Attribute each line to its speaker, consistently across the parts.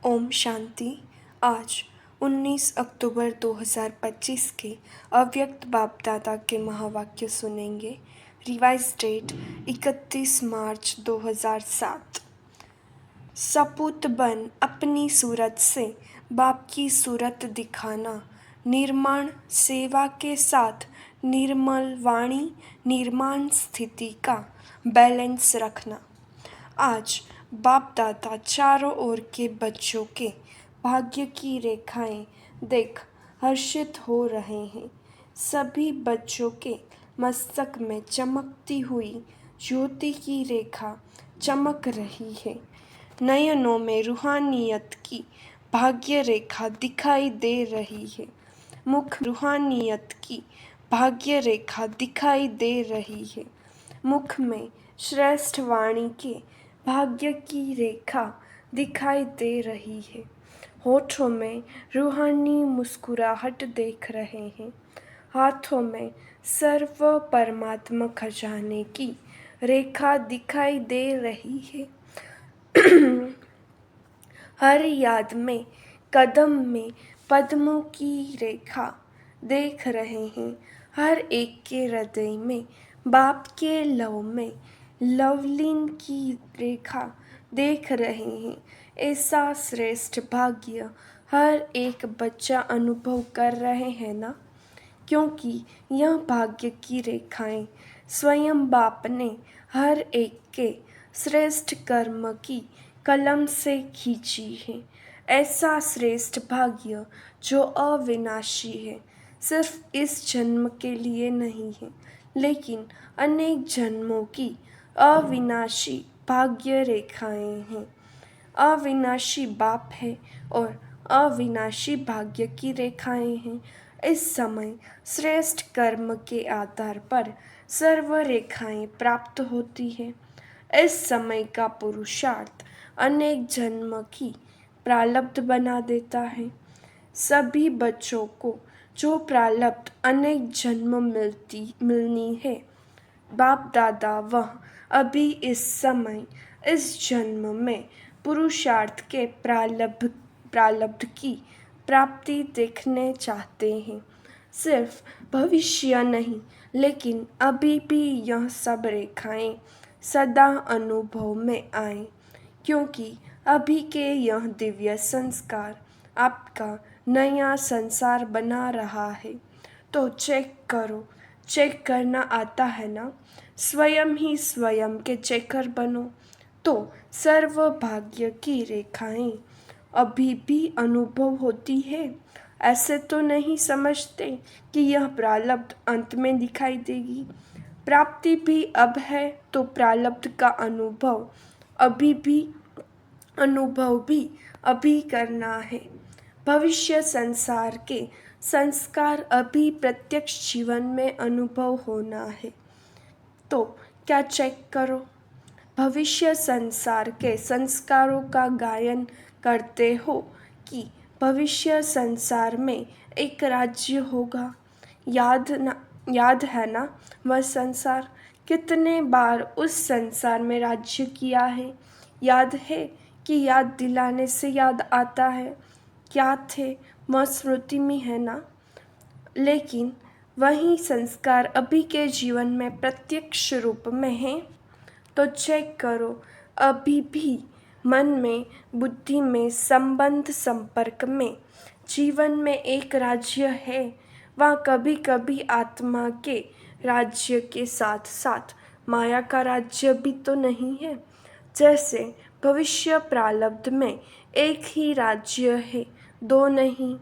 Speaker 1: ओम शांति। आज 19 अक्टूबर 2025 के अव्यक्त बाप दादा के महावाक्य सुनेंगे। रिवाइज डेट 31 मार्च 2007। सपूत बन अपनी सूरत से बाप की सूरत दिखाना, निर्माण सेवा के साथ निर्मल वाणी निर्माण स्थिति का बैलेंस रखना। आज बाप दादा चारों ओर के बच्चों के भाग्य की रेखाएं देख हर्षित हो रहे हैं। सभी बच्चों के मस्तक में चमकती हुई ज्योति की रेखा चमक रही है। नयनों में रूहानियत की भाग्य रेखा दिखाई दे रही है। मुख रूहानियत की भाग्य रेखा दिखाई दे रही है। मुख में श्रेष्ठ वाणी के भाग्य की रेखा दिखाई दे रही है। होठों में रूहानी मुस्कुराहट देख रहे हैं। हाथों में सर्व परमात्मा खजाने की रेखा दिखाई दे रही है। हर याद में कदम में पद्मों की रेखा देख रहे हैं। हर एक के हृदय में बाप के लव में लवलीन की रेखा देख रहे हैं। ऐसा श्रेष्ठ भाग्य हर एक बच्चा अनुभव कर रहे हैं ना, क्योंकि यह भाग्य की रेखाएं स्वयं बाप ने हर एक के श्रेष्ठ कर्म की कलम से खींची है। ऐसा श्रेष्ठ भाग्य जो अविनाशी है, सिर्फ इस जन्म के लिए नहीं है, लेकिन अनेक जन्मों की अविनाशी भाग्य रेखाएं हैं। अविनाशी बाप है और अविनाशी भाग्य की रेखाएं हैं। इस समय श्रेष्ठ कर्म के आधार पर सर्व रेखाएं प्राप्त होती है। इस समय का पुरुषार्थ अनेक जन्म की प्रारब्ध बना देता है। सभी बच्चों को जो प्रारब्ध अनेक जन्म मिलनी है, बाप दादा वह अभी इस समय इस जन्म में पुरुषार्थ के प्रारब्ध की प्राप्ति देखने चाहते हैं। सिर्फ भविष्य नहीं, लेकिन अभी भी यह सब रेखाएं सदा अनुभव में आए, क्योंकि अभी के यह दिव्य संस्कार आपका नया संसार बना रहा है। तो चेक करो, चेक करना आता है ना? स्वयं ही स्वयं के चेकर बनो, तो सर्व भाग्य की रेखाएं अभी भी अनुभव होती है। ऐसे तो नहीं समझते कि यह प्रारब्ध अंत में दिखाई देगी। प्राप्ति भी अब है, तो प्रारब्ध का अनुभव भी अभी करना है। भविष्य संसार के संस्कार अभी प्रत्यक्ष जीवन में अनुभव होना है। तो क्या चेक करो, भविष्य संसार के संस्कारों का गायन करते हो कि भविष्य संसार में एक राज्य होगा। याद है ना वह संसार? कितने बार उस संसार में राज्य किया है? याद है कि याद दिलाने से याद आता है? क्या थे वह स्मृति में है ना? लेकिन वही संस्कार अभी के जीवन में प्रत्यक्ष रूप में है। तो चेक करो, अभी भी मन में बुद्धि में संबंध संपर्क में जीवन में एक राज्य है। वहाँ कभी कभी आत्मा के राज्य के साथ साथ माया का राज्य भी तो नहीं है। जैसे भविष्य प्रारब्ध में एक ही राज्य है, दो नहीं।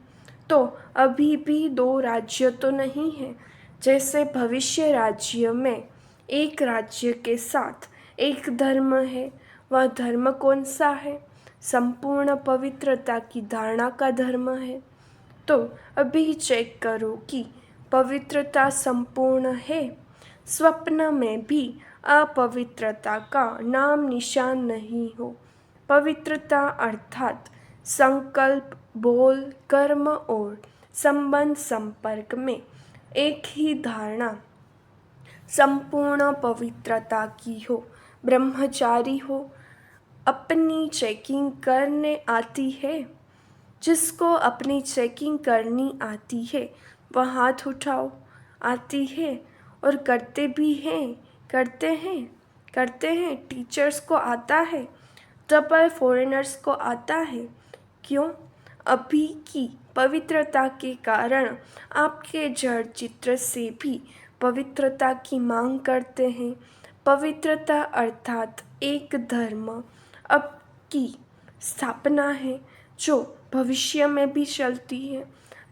Speaker 1: तो अभी भी दो राज्य तो नहीं है। जैसे भविष्य राज्य में एक राज्य के साथ एक धर्म है। वह धर्म कौन सा है? संपूर्ण पवित्रता की धारणा का धर्म है। तो अभी चेक करो कि पवित्रता संपूर्ण है। स्वप्न में भी अपवित्रता का नाम निशान नहीं हो। पवित्रता अर्थात संकल्प, बोल, कर्म और संबंध संपर्क में एक ही धारणा संपूर्ण पवित्रता की हो। ब्रह्मचारी हो, अपनी चेकिंग करने आती है। जिसको अपनी चेकिंग करनी आती है वह हाथ उठाओ। आती है और करते भी हैं, करते हैं। टीचर्स को आता है, डबल फॉरेनर्स को आता है। क्यों? अभी की पवित्रता के कारण आपके जड़ चित्र से भी पवित्रता की मांग करते हैं। पवित्रता अर्थात एक धर्म अब की स्थापना है जो भविष्य में भी चलती है।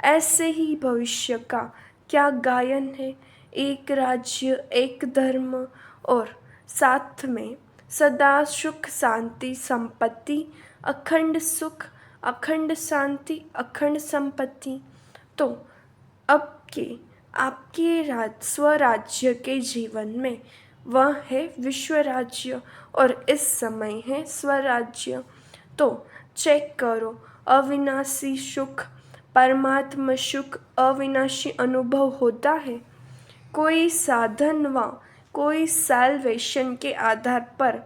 Speaker 1: ऐसे ही भविष्य का क्या गायन है। एक राज्य, एक धर्म और साथ में सदा सुख शांति संपत्ति, अखंड सुख, अखंड शांति, अखंड संपत्ति। तो अब के आपके स्वराज्य के जीवन में वह है विश्व राज्य और इस समय है स्वराज्य। तो चेक करो, अविनाशी सुख, परमात्मा सुख अविनाशी अनुभव होता है। कोई साधन व कोई सैल्वेशन के आधार पर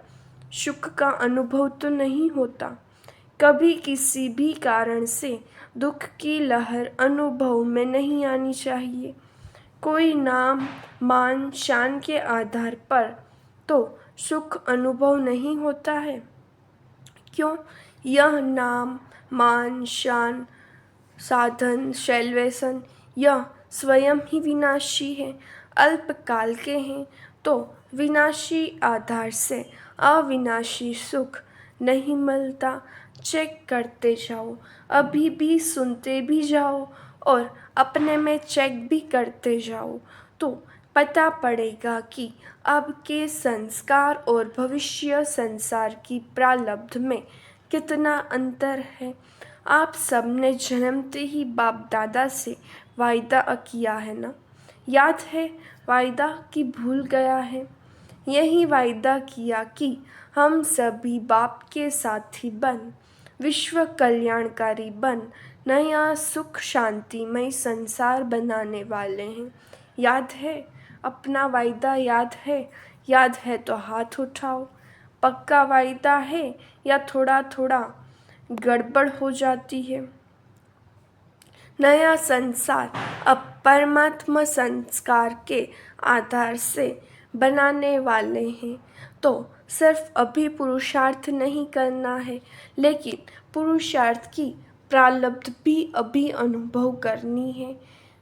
Speaker 1: सुख का अनुभव तो नहीं होता। कभी किसी भी कारण से दुख की लहर अनुभव में नहीं आनी चाहिए। कोई नाम मान शान के आधार पर तो सुख अनुभव नहीं होता है। क्यों? यह नाम मान शान, साधन, सैल्वेशन यह स्वयं ही विनाशी है, अल्पकाल के हैं। तो विनाशी आधार से अविनाशी सुख नहीं मिलता। चेक करते जाओ, अभी भी सुनते भी जाओ और अपने में चेक भी करते जाओ तो पता पड़ेगा कि अब के संस्कार और भविष्य संसार की प्रारब्ध में कितना अंतर है। आप सबने जन्मते ही बाप दादा से वायदा किया है ना? याद है वायदा कि भूल गया है? यही वायदा किया कि हम सभी बाप के साथी बन, विश्व कल्याणकारी बन, नया सुख शांतिमय संसार बनाने वाले हैं। याद है? अपना वायदा याद है? याद है तो हाथ उठाओ। पक्का वायदा है या थोड़ा थोड़ा गड़बड़ हो जाती है? नया संसार अब परमात्मा संस्कार के आधार से बनाने वाले हैं। तो सिर्फ अभी पुरुषार्थ नहीं करना है, लेकिन पुरुषार्थ की प्रारब्ध भी अभी अनुभव करनी है।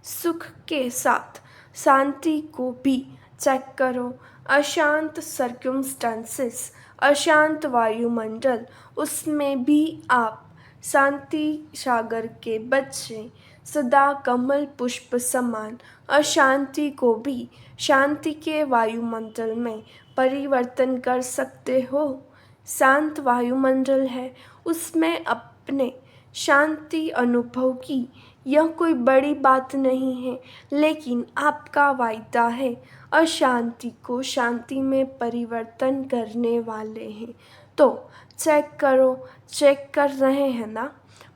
Speaker 1: सुख के साथ शांति को भी चेक करो। अशांत सर्कमस्टांसेस, अशांत वायुमंडल, उसमें भी आप शांति सागर के बच्चे सदा कमल पुष्प समान अशांति को भी शांति के वायुमंडल में परिवर्तन कर सकते हो। शांत वायुमंडल है, उसमें अपने शांति अनुभव की यह कोई बड़ी बात नहीं है, लेकिन आपका वायदा है अशांति को शांति में परिवर्तन करने वाले हैं। तो चेक करो, चेक कर रहे हैं ना?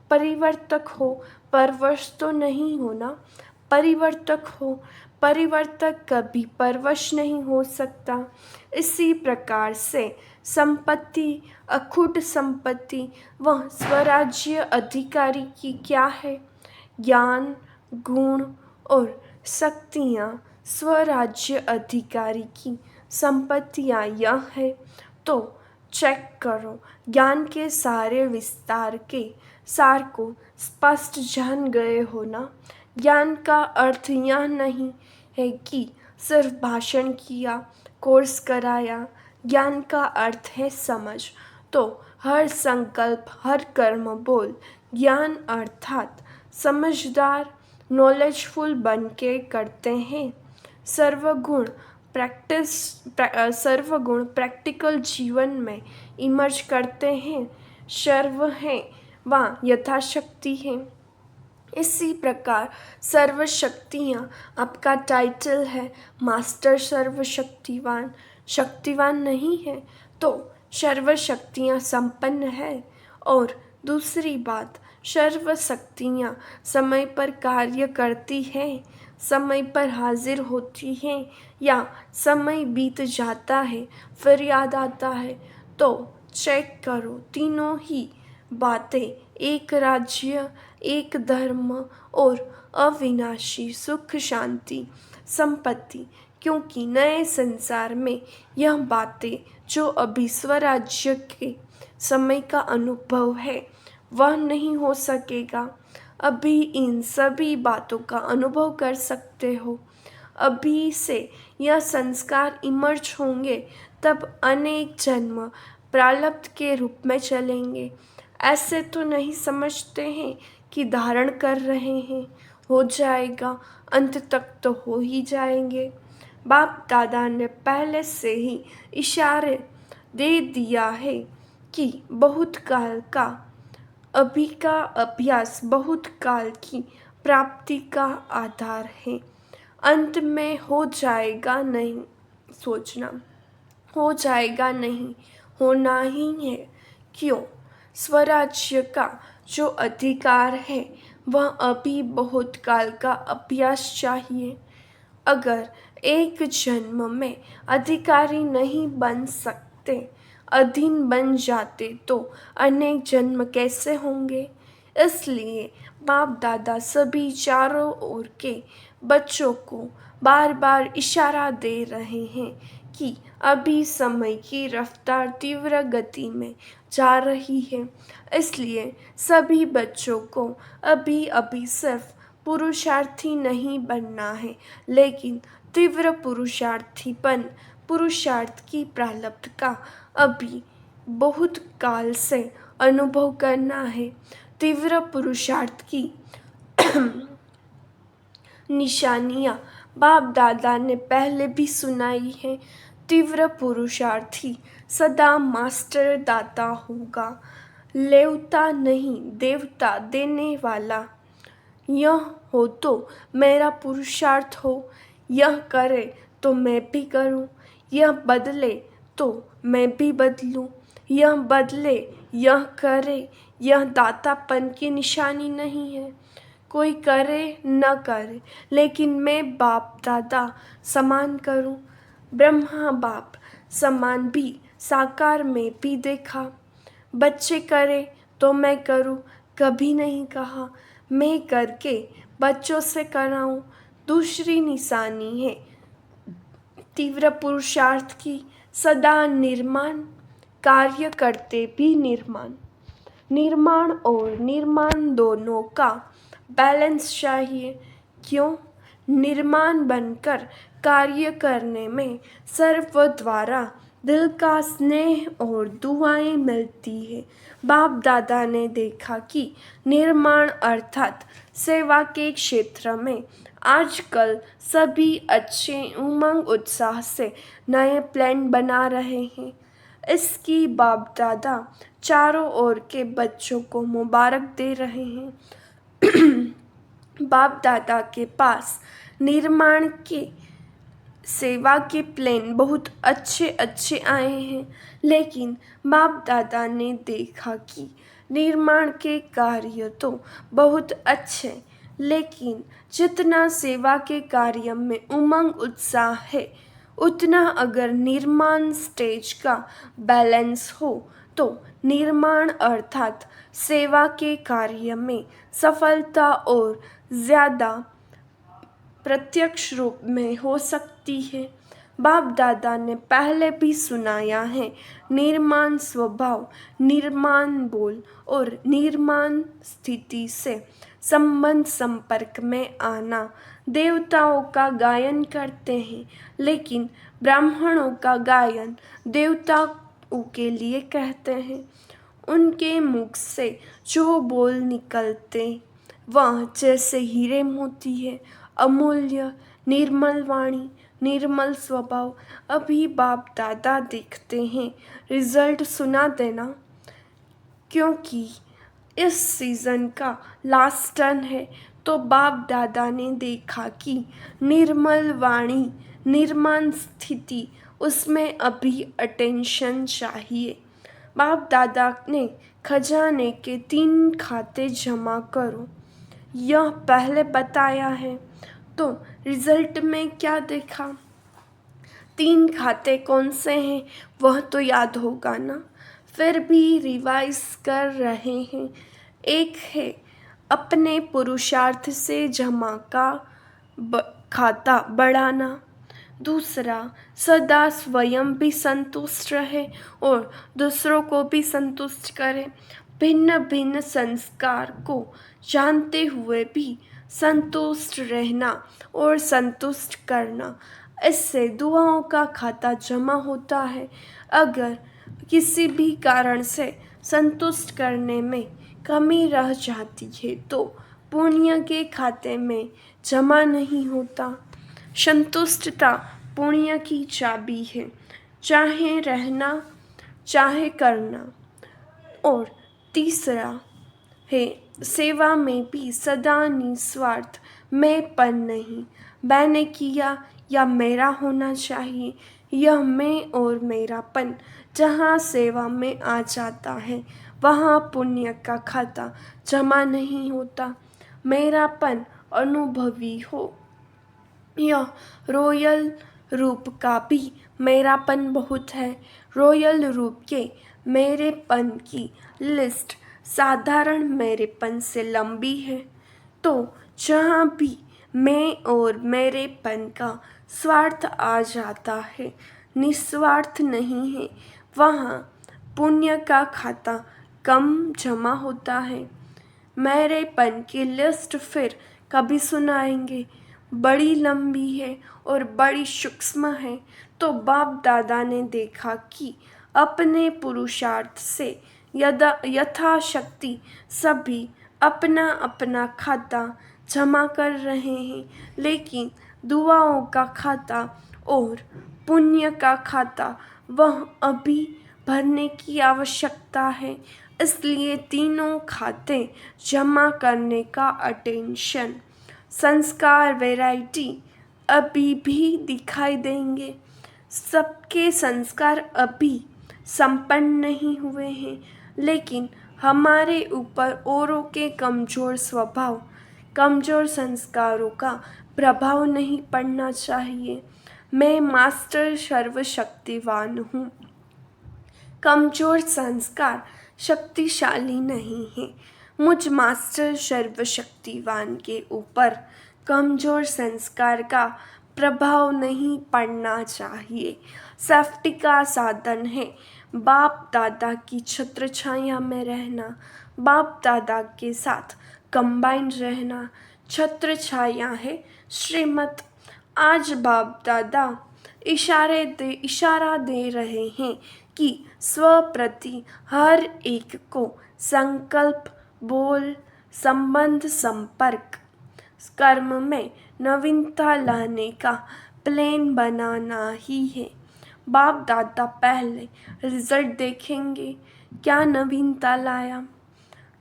Speaker 1: परिवर्तक हो, परवश तो नहीं हो ना? परिवर्तक हो, परिवर्तक कभी परवश नहीं हो सकता। इसी प्रकार से संपत्ति, अखूट संपत्ति वह स्वराज्य अधिकारी की क्या है? ज्ञान, गुण और शक्तियाँ स्वराज्य अधिकारी की संपत्तियाँ यह है। तो चेक करो, ज्ञान के सारे विस्तार के सार को स्पष्ट जान गए हो ना? ज्ञान का अर्थ यह नहीं है कि सिर्फ भाषण किया, कोर्स कराया। ज्ञान का अर्थ है समझ। तो हर संकल्प, हर कर्म बोल ज्ञान अर्थात समझदार, नॉलेजफुल बन के करते हैं। सर्वगुण प्रैक्टिकल जीवन में इमर्ज करते हैं। सर्व हैं व यथाशक्ति हैं। इसी प्रकार सर्वशक्तियाँ आपका टाइटल है, मास्टर सर्वशक्तिवान। शक्तिवान नहीं है तो सर्वशक्तियाँ संपन्न है। और दूसरी बात, सर्वशक्तियाँ समय पर कार्य करती हैं, समय पर हाजिर होती हैं या समय बीत जाता है फिर याद आता है। तो चेक करो, तीनों ही बातें, एक राज्य, एक धर्म और अविनाशी सुख शांति संपत्ति, क्योंकि नए संसार में यह बातें जो अभी स्वराज्य के समय का अनुभव है वह नहीं हो सकेगा। अभी इन सभी बातों का अनुभव कर सकते हो। अभी से यह संस्कार इमर्ज होंगे, तब अनेक जन्म प्रारब्ध के रूप में चलेंगे। ऐसे तो नहीं समझते हैं कि धारण कर रहे हैं, हो जाएगा, अंत तक तो हो ही जाएंगे। बाप दादा ने पहले से ही इशारे दे दिया है कि बहुत काल का अभी का अभ्यास बहुत काल की प्राप्ति का आधार है। अंत में हो जाएगा नहीं सोचना, हो जाएगा नहीं, होना ही है। क्यों? स्वराज्य का जो अधिकार है वह अभी बहुत काल का अभ्यास चाहिए। अगर एक जन्म में अधिकारी नहीं बन सकते, अधीन बन जाते, तो अनेक जन्म कैसे होंगे? इसलिए बाप दादा सभी चारों ओर के बच्चों को बार बार इशारा दे रहे हैं कि अभी समय की रफ्तार तीव्र गति में जा रही है। इसलिए सभी बच्चों को अभी अभी सिर्फ पुरुषार्थी नहीं बनना है, लेकिन तीव्र पुरुषार्थीपन, पुरुषार्थ की प्रारब्ध का अभी बहुत काल से अनुभव करना है। तीव्र पुरुषार्थ की निशानियाँ बाप दादा ने पहले भी सुनाई है। तीव्र पुरुषार्थी सदा मास्टर दाता होगा, लेवता नहीं देवता देने वाला। यह हो तो मेरा पुरुषार्थ हो, यह करे तो मैं भी करूं, यह बदले तो मैं भी बदलूं, यह बदले, यह करे, यह दातापन की निशानी नहीं है। कोई करे न करे, लेकिन मैं बाप दादा समान करूं। ब्रह्मा बाप समान भी साकार में भी देखा। बच्चे करे तो मैं करूं, कभी नहीं कहा मैं करके बच्चों से कराऊं। दूसरी निशानी है तीव्र पुरुषार्थ की, सदा निर्माण, कार्य करते भी निर्माण। निर्माण और निर्माण दोनों का बैलेंस चाहिए। क्यों? निर्माण बनकर कार्य करने में सर्व द्वारा दिल का स्नेह और दुआएं मिलती है। बाप दादा ने देखा कि निर्माण अर्थात सेवा के क्षेत्र में आजकल सभी अच्छे उमंग उत्साह से नए प्लान बना रहे हैं। इसकी बाप दादा चारों ओर के बच्चों को मुबारक दे रहे हैं। बाप दादा के पास निर्माण के सेवा के प्लान बहुत अच्छे अच्छे आए हैं, लेकिन बाप दादा ने देखा कि निर्माण के कार्य तो बहुत अच्छे, लेकिन जितना सेवा के कार्य में उमंग उत्साह है, उतना अगर निर्माण स्टेज का बैलेंस हो तो निर्माण अर्थात सेवा के कार्य में सफलता और ज़्यादा प्रत्यक्ष रूप में हो सकती है। बाप दादा ने पहले भी सुनाया है, निर्माण स्वभाव, निर्माण बोल और निर्माण स्थिति से संबंध संपर्क में आना। देवताओं का गायन करते हैं, लेकिन ब्राह्मणों का गायन देवताओं के लिए कहते हैं। उनके मुख से जो बोल निकलते वह जैसे हीरे मोती है, अमूल्य, निर्मल वाणी, निर्मल स्वभाव। अभी बाप दादा देखते हैं, रिजल्ट सुना देना, क्योंकि इस सीज़न का लास्ट टर्न है। तो बाप दादा ने देखा कि निर्मल वाणी, निर्माण स्थिति, उसमें अभी अटेंशन चाहिए। बाप दादा ने खजाने के 3 खाते जमा करो, यह पहले बताया है। तो रिजल्ट में क्या देखा? 3 खाते कौन से हैं वह तो याद होगा ना। फिर भी रिवाइज कर रहे हैं। एक है अपने पुरुषार्थ से जमा का खाता बढ़ाना, दूसरा सदा स्वयं भी संतुष्ट रहे और दूसरों को भी संतुष्ट करे। भिन्न भिन्न संस्कार को जानते हुए भी संतुष्ट रहना और संतुष्ट करना, इससे दुआओं का खाता जमा होता है। अगर किसी भी कारण से संतुष्ट करने में कमी रह जाती है तो पुण्य के खाते में जमा नहीं होता। संतुष्टता पुण्य की चाबी है, चाहे रहना चाहे करना। और तीसरा है सेवा में भी सदा निस्वार्थ, मैंपन नहीं, मैंने किया या मेरा होना चाहिए। यह मैं और मेरापन जहाँ सेवा में आ जाता है वहाँ पुण्य का खाता जमा नहीं होता। मेरापन अनुभवी हो, यह रॉयल रूप का भी मेरापन बहुत है। रॉयल रूप के मेरेपन की लिस्ट साधारण मेरेपन से लंबी है। तो जहाँ भी मैं और मेरेपन का स्वार्थ आ जाता है, निस्वार्थ नहीं है, वहाँ पुण्य का खाता कम जमा होता है। मेरेपन की लिस्ट फिर कभी सुनाएंगे, बड़ी लंबी है और बड़ी सूक्ष्म है। तो बाप दादा ने देखा कि अपने पुरुषार्थ से यथाशक्ति सभी अपना अपना खाता जमा कर रहे हैं, लेकिन दुआओं का खाता और पुण्य का खाता वह अभी भरने की आवश्यकता है। इसलिए तीनों खाते जमा करने का अटेंशन, संस्कार वैरायटी अभी भी दिखाई देंगे। सबके संस्कार अभी संपन्न नहीं हुए हैं, लेकिन हमारे ऊपर औरों के कमज़ोर स्वभाव, कमज़ोर संस्कारों का प्रभाव नहीं पड़ना चाहिए। मैं मास्टर सर्वशक्तिवान हूँ। कमज़ोर संस्कार शक्तिशाली नहीं है। मुझ मास्टर सर्वशक्तिवान के ऊपर कमज़ोर संस्कार का प्रभाव नहीं पड़ना चाहिए। सेफ्टी का साधन है बाप दादा की छत्र छाया में रहना, बाप दादा के साथ कंबाइन रहना। छत्र छाया है श्रीमत। आज बाप दादा इशारा दे रहे हैं कि स्व प्रति हर एक को संकल्प, बोल, संबंध, संपर्क, कर्म में नवीनता लाने का प्लान बनाना ही है। बाप दादा पहले रिजल्ट देखेंगे, क्या नवीनता लाया,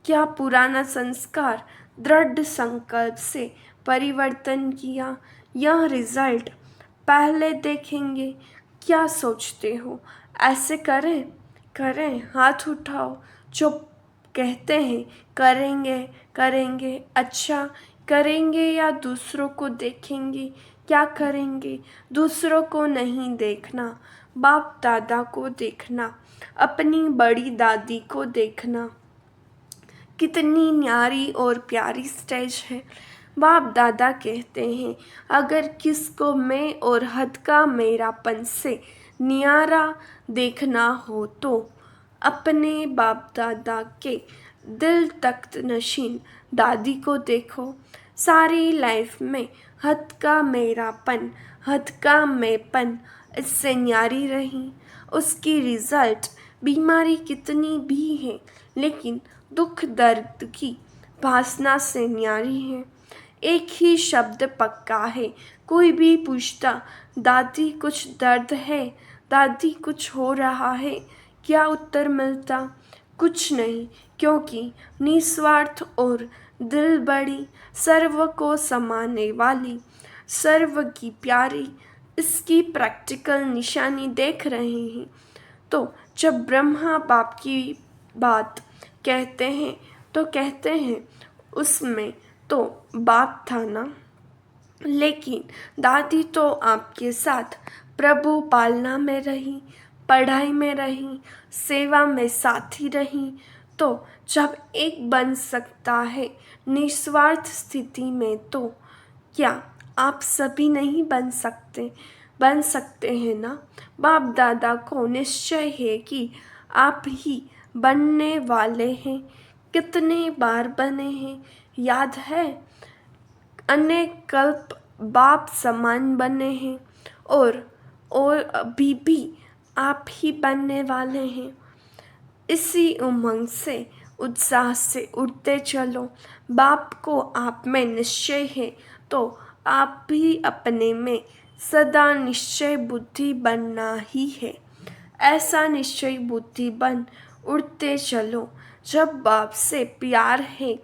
Speaker 1: क्या पुराना संस्कार दृढ़ संकल्प से परिवर्तन किया। यह रिजल्ट पहले देखेंगे। क्या सोचते हो, ऐसे करें करें? हाथ उठाओ जो कहते हैं करेंगे करेंगे। अच्छा करेंगे या दूसरों को देखेंगे? क्या करेंगे? दूसरों को नहीं देखना, बाप दादा को देखना, अपनी बड़ी दादी को देखना। कितनी न्यारी और प्यारी स्टेज है। बाप दादा कहते हैं अगर किसको मैं और हद का मेरापन से न्यारा देखना हो तो अपने बाप दादा के दिल तख्त नशीन दादी को देखो। सारी लाइफ में हद का मेरापन, हद का मैंपन इससे न्यारी रही। उसकी रिजल्ट बीमारी कितनी भी है, लेकिन दुख दर्द की भासना से न्यारी है। एक ही शब्द पक्का है। कोई भी पूछता दादी कुछ दर्द है, दादी कुछ हो रहा है, क्या उत्तर मिलता? कुछ नहीं, क्योंकि निस्वार्थ और दिल बड़ी, सर्व को समाने वाली, सर्व की प्यारी, इसकी प्रैक्टिकल निशानी देख रहे हैं। तो जब ब्रह्मा बाप की बात कहते हैं तो कहते हैं उसमें तो बाप था ना, लेकिन दादी तो आपके साथ प्रभु पालना में रही, पढ़ाई में रहीं, सेवा में साथी रहीं, तो जब एक बन सकता है निस्वार्थ स्थिति में, तो क्या आप सभी नहीं बन सकते हैं ना। बाप दादा को निश्चय है कि आप ही बनने वाले हैं। कितने बार बने हैं याद है, अनेक कल्प बाप समान बने हैं, और अभी भी आप ही बनने वाले हैं। इसी उमंग से, उत्साह से उड़ते चलो। बाप को आप में निश्चय है, तो आप भी अपने में सदा निश्चय बुद्धि बनना ही है। ऐसा निश्चय बुद्धि बन उड़ते चलो। जब बाप से प्यार है,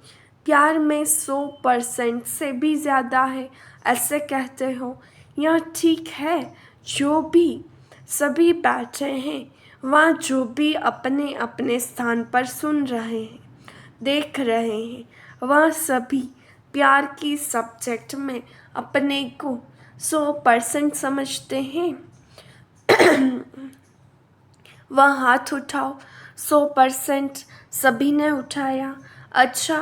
Speaker 1: प्यार में 100% से भी ज़्यादा है, ऐसे कहते हो, यह ठीक है। जो भी सभी बैठे हैं वहाँ, जो भी अपने अपने स्थान पर सुन रहे हैं, देख रहे हैं, वह सभी प्यार की सब्जेक्ट में अपने को 100% समझते हैं। वह हाथ उठाओ। 100% सभी ने उठाया। अच्छा,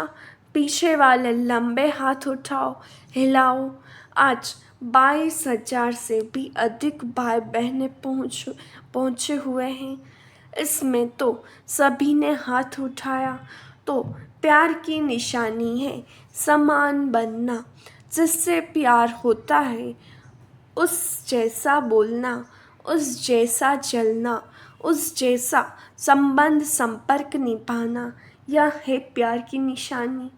Speaker 1: पीछे वाले लंबे हाथ उठाओ, हिलाओ। आज 22,000 से भी अधिक भाई बहनें पहुँचे हुए हैं। इसमें तो सभी ने हाथ उठाया, तो प्यार की निशानी है समान बनना। जिससे प्यार होता है उस जैसा बोलना, उस जैसा चलना, उस जैसा संबंध संपर्क निभाना, यह है प्यार की निशानी।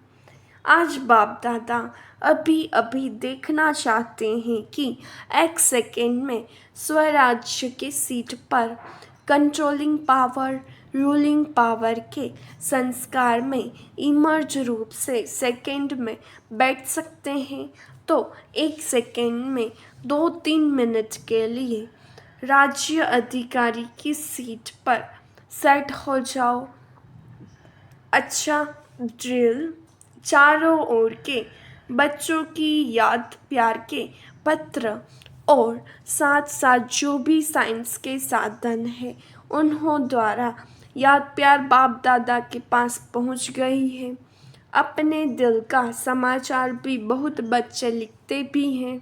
Speaker 1: आज बाप दादा अभी अभी देखना चाहते हैं कि एक सेकेंड में स्वराज्य की सीट पर कंट्रोलिंग पावर, रूलिंग पावर के संस्कार में इमर्ज रूप से सेकेंड में बैठ सकते हैं। तो एक सेकेंड में 2-3 मिनट के लिए राज्य अधिकारी की सीट पर सेट हो जाओ। अच्छा, ड्रिल। चारों ओर के बच्चों की याद प्यार के पत्र, और साथ साथ जो भी साइंस के साधन है उन्हों द्वारा याद प्यार बाप दादा के पास पहुंच गई है। अपने दिल का समाचार भी बहुत बच्चे लिखते भी हैं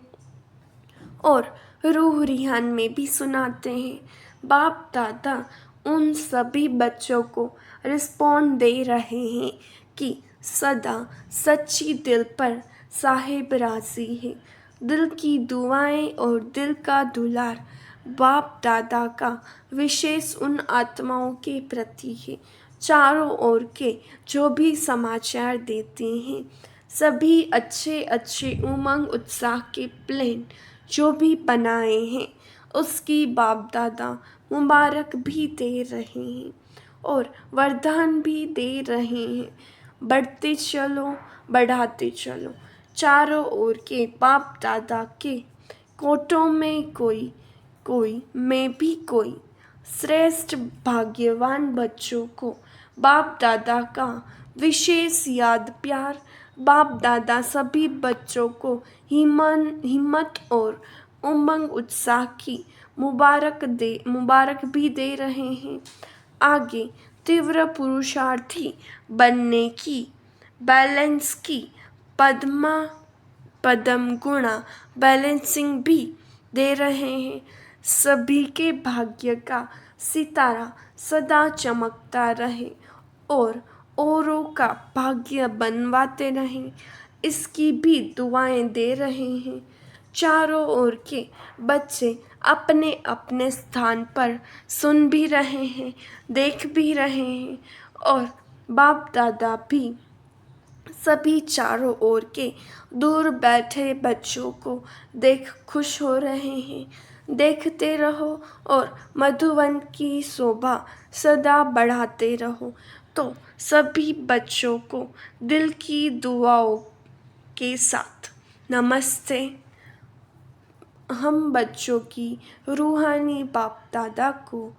Speaker 1: और रूह रिहान में भी सुनाते हैं। बाप दादा उन सभी बच्चों को रिस्पॉन्ड दे रहे हैं कि सदा सच्ची दिल पर साहिब राजी है। दिल की दुआएं और दिल का दुलार बाप दादा का विशेष उन आत्माओं के प्रति है। चारों ओर के जो भी समाचार देते हैं, सभी अच्छे अच्छे उमंग उत्साह के प्लान जो भी बनाए हैं, उसकी बाप दादा मुबारक भी दे रहे हैं और वरदान भी दे रहे हैं। बढ़ते चलो, बढ़ाते चलो। चारों ओर के बाप दादा के कोटों में कोई में भी कोई श्रेष्ठ भाग्यवान बच्चों को बाप दादा का विशेष याद प्यार। बाप दादा सभी बच्चों को हिम्मत और उमंग उत्साह की मुबारक भी दे रहे हैं। आगे तीव्र पुरुषार्थी बनने की, बैलेंस की पदम गुणा बैलेंसिंग भी दे रहे हैं। सभी के भाग्य का सितारा सदा चमकता रहे और औरों का भाग्य बनवाते रहें, इसकी भी दुआएं दे रहे हैं। चारों ओर के बच्चे अपने अपने स्थान पर सुन भी रहे हैं, देख भी रहे हैं और बाप दादा भी सभी चारों ओर के दूर बैठे बच्चों को देख खुश हो रहे हैं। देखते रहो और मधुवन की शोभा सदा बढ़ाते रहो। तो सभी बच्चों को दिल की दुआओं के साथ नमस्ते। हम बच्चों की रूहानी बाप दादा को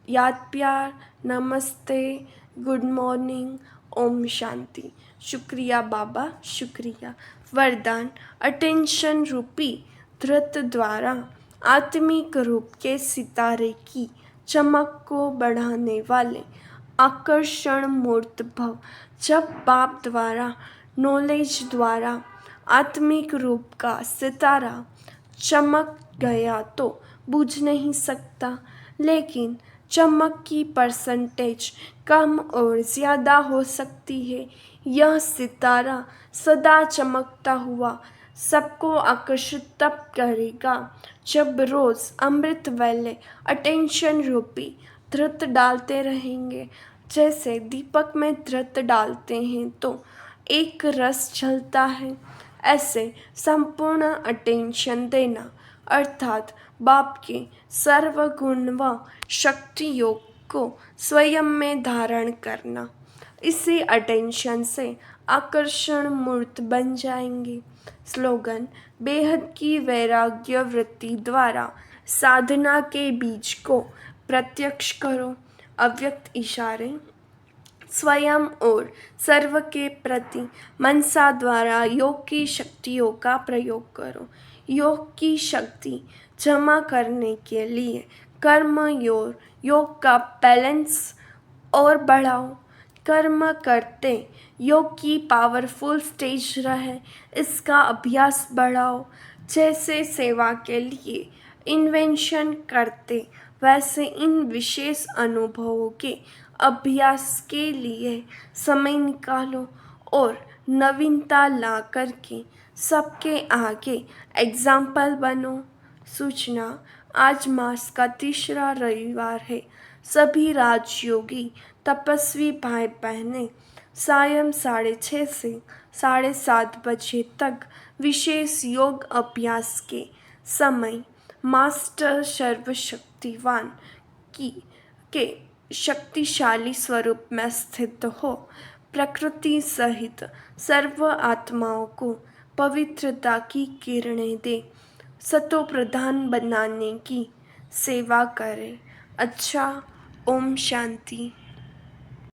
Speaker 1: याद प्यार, नमस्ते, गुड मॉर्निंग, ओम शांति। शुक्रिया बाबा, शुक्रिया। वरदान, अटेंशन रूपी धृत द्वारा आत्मिक रूप के सितारे की चमक को बढ़ाने वाले आकर्षण मूर्त भव। जब बाप द्वारा, नॉलेज द्वारा आत्मिक रूप का सितारा चमक गया तो बुझ नहीं सकता, लेकिन चमक की परसेंटेज कम और ज़्यादा हो सकती है। यह सितारा सदा चमकता हुआ सबको आकर्षित तब करेगा जब रोज़ अमृत वाले अटेंशन रूपी धृत डालते रहेंगे। जैसे दीपक में धृत डालते हैं तो एक रस जलता है, ऐसे संपूर्ण अटेंशन देना अर्थात बाप के सर्वगुण व शक्ति योग को स्वयं में धारण करना। इसी अटेंशन से आकर्षण मूर्त बन जाएंगे। स्लोगन: बेहद की वैराग्य वृत्ति द्वारा साधना के बीज को प्रत्यक्ष करो। अव्यक्त इशारे: स्वयं और सर्व के प्रति मनसा द्वारा योग की शक्तियों का प्रयोग करो। योग की शक्ति जमा करने के लिए कर्म और योग का बैलेंस और बढ़ाओ। कर्म करते योग की पावरफुल स्टेज रहे, इसका अभ्यास बढ़ाओ। जैसे सेवा के लिए इन्वेंशन करते, वैसे इन विशेष अनुभवों के अभ्यास के लिए समय निकालो और नवीनता ला करके सबके आगे एग्जाम्पल बनो। सूचना: आज मास का तीसरा रविवार है। सभी राजयोगी तपस्वी भाई बहनें सायं 6:30 से 7:30 बजे तक विशेष योग अभ्यास के समय मास्टर सर्वशक्तिवान के शक्तिशाली स्वरूप में स्थित हो प्रकृति सहित सर्व आत्माओं को पवित्रता की किरणें दे, सतो प्रधान बनाने की सेवा करें। अच्छा, ओम शांति।